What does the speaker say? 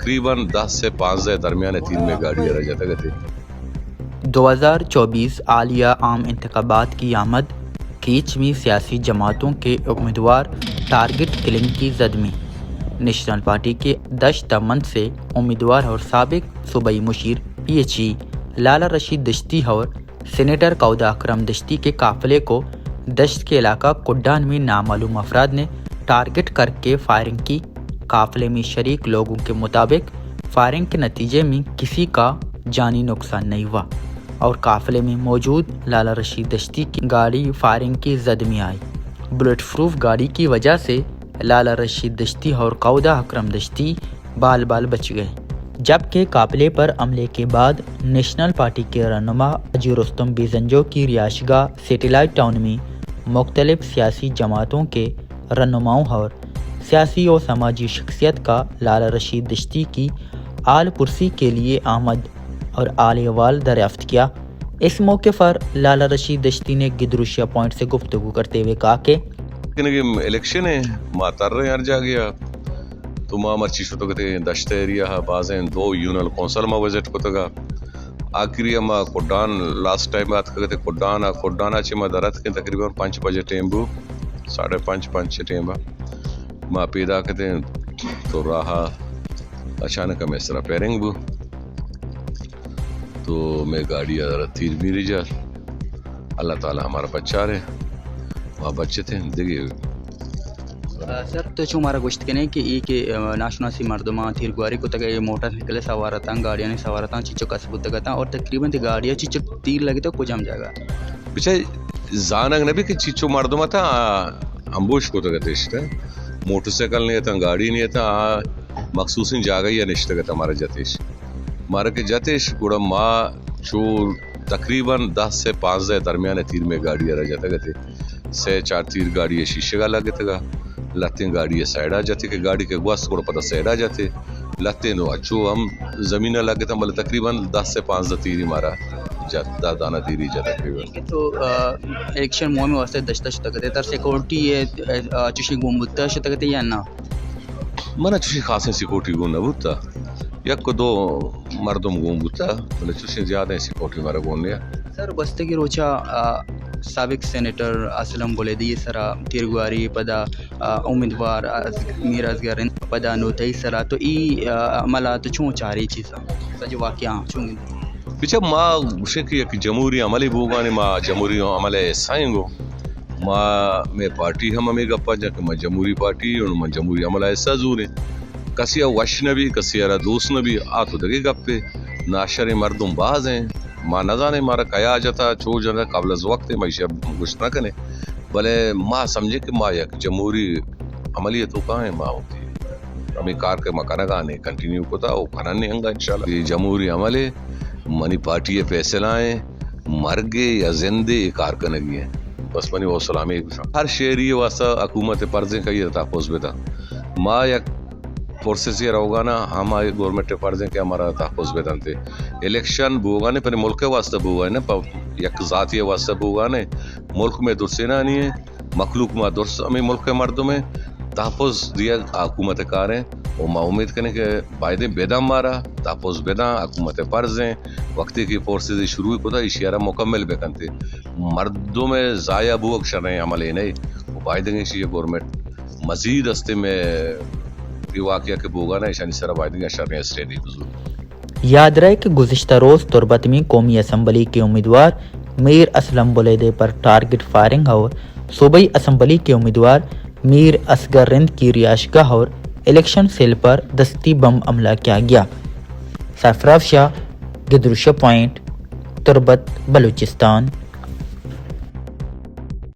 तकरीबन 10 से 15 दरमियान तीन में गाड़ियाँ रह जाता करती। 2024 आलिया आम इंतखाबात की आमद, कीच में सियासी जमातों के उम्मीदवार टारगेट किलिंग की जद में। नेशनल पार्टी के दश्त मंद से उम्मीदवार और साबिक सूबाई मुशीर PHE लाला रशीद दश्ती और सेनेटर कौदा अकरम दश्ती के काफिले को दश्त के इलाका कुड्डान में नामालूम अफराद ने टारगेट करके फायरिंग की। काफिले में शरीक लोगों के मुताबिक फायरिंग के नतीजे में किसी का जानी नुकसान नहीं हुआ और काफिले में मौजूद लाला रशीद दश्ती की गाड़ी फायरिंग की जद में आई। बुलेट प्रूफ गाड़ी की वजह से लाला रशीद दश्ती और कौदा अकरम दश्ती बाल बाल बच गए, जबकि काफिले पर हमले के बाद नेशनल पार्टी के रहनुमा हाजी रुस्तम बेजंजो की रिहायशगाह सैटेलाइट टाउन में मुख्तलिफ सियासी जमातों के रहनुमाओं और सियासी और समाजी शख्सियत का लाला रशीद दश्ती की आल पुरसी के लिए आमद और आल अहवाल दरियाफ्त किया। इस मौके पर लाला रशीद दश्ती ने गिदरुशिया पॉइंट से गुफ्तगू करते हुए कहा कि इलेक्शन है मातर रहे यार जा गया तो माँ मर्ची शो तो कहते दश्त एरिया है बाजें दो यूनल कौंसल में विजिट को तगा आखिरी माँ कुड्डान लास्ट टाइम बात करते कुड्डान अच्छे माँ दरत के तकरीबन 5 बजे टेम्बू 5:30 टेम्बा माँ पैदा कहते तो रहा अचानक में सरा पैरिंग बू तो मैं गाड़ी तीर भी जा अल्लाह ताला हमारा बच्चा रहे वहाँ बच्चे थे देखिए सर तो जो हमारा गोश्त के नहीं कि ये कि नाशनासी मर्दमा थीर गुआरी को तक ये मोटरसाइकिल सवार था गाड़ियाँ ने सवार था चीचो का सबूत था और तकरीबन गाड़ियाँ चीचो तीर लगे तो कुछ हम जाएगा पीछे जानक नबी कि चीचो मर्दमा था अम्बुश को तक थे मोटरसाइकिल नहीं था गाड़ी नहीं था मखसूस जागा या निश्चित था हमारा जतेश हमारा के जतेश गुड़ा माँ जो तकरीबन 10 से 15 दरमियान तीर में गाड़ियाँ रह जाता करती से 4 तीर गाड़ी शीशे का लगे था लत्ते गाड़ी साइड आ जाती कि गाड़ी के गुआस को पता साइड आ जाते लत्ते नो अच्छो हम जमीन लगे था मतलब तकरीबन 10 से 15 तीर हमारा दाना तीर ही जाता तकरीबन। तो इलेक्शन मुहिम वास्ते दश्ता शतकते तर सिक्योरिटी है चुशी गुम्बुत्ता शतकते या ना मना चुशी खासे सिक्योरिटी गो नबुत्ता एक को 2 मर्दम गुम्बुत्ता मतलब चुशी ज्यादा सिक्योरिटी मारा गोने सर बस्ते की रोचा साबिक सेनेटर असलम बुलेदी सरा तिरगुआरी पदा उम्मीदवार मीर असगर पदा नोतई सरा तो ई अमला तो छू चारी चीज़ सज वाक़या छू पीछे माँ शेखी एक जमहूरी अमली बोगाने माँ जमहूरी अमले साइंगो माँ में पार्टी हम हमें गप्पा जाके माँ जमहूरी पार्टी और माँ जमहूरी अमला ऐसा जूरे कसिया वश नबी कसिया दोस्त नबी आ तो दगे गप्पे नाशर मर्दम बाज हैं माँ न जाने मारा कया आ जाता छोड़ जाता काबिल वक्त है मैशा कुछ ना करे भले माँ समझे कि माँ एक जमहूरी अमली तो कहाँ है माँ होती है हमें कार के मकाना गाने कंटिन्यू को था वो खाना नहीं हंगा इंशाल्लाह ये जमहूरी अमले मनी पार्टी पैसे लाए मर गए या जिंदे ये कार करने है बस मनी वो सलामी हर शहरी वास्ता हुकूमत पर्जे का ये था पोस्ट था माँ या फोर्सेस ये रहोगा ना हमारे गवर्नमेंट फर्ज है कि हमारा तहफ़्फ़ुज़ बेदन थे इलेक्शन बोगा ने पर मुल्क के वास्ते बोगा है ना एक ज़ाती वास्ते बोगा ने मुल्क में दुरसेना नहीं है मखलूक में दुरस में मुल्क के मर्दों में तहफ़्फ़ुज़ दिया हुकूमत कार हैं और मैं उम्मीद करें कि वायदे बेदा मारा तहफ़्फ़ुज़ बेदा हुकूमत फर्ज हैं वक्ती की फोर्सेस शुरू को था इशारा मुकम्मल बेकन थे मर्दों में ज़ाया बू अक्सर हैं अमल नहीं वायदे की गवर्नमेंट मज़ीद रस्ते में वाक़या के बोगा ना ईशानी सरा वायदे अशर स्टेडी बुजुर्ग। याद रहे कि गुज़िश्ता रोज़ तुरबत में कौमी असम्बली के उम्मीदवार मीर असलम बुलेदे पर टारगेट फायरिंग और सूबाई असम्बली के उम्मीदवार मीर असगर रिंद की रिहायशगाह और इलेक्शन सेल पर दस्ती बम हमला किया गया। सरफराज शाह, गिदरुशिया पॉइंट, तुरबत, बलूचिस्तान।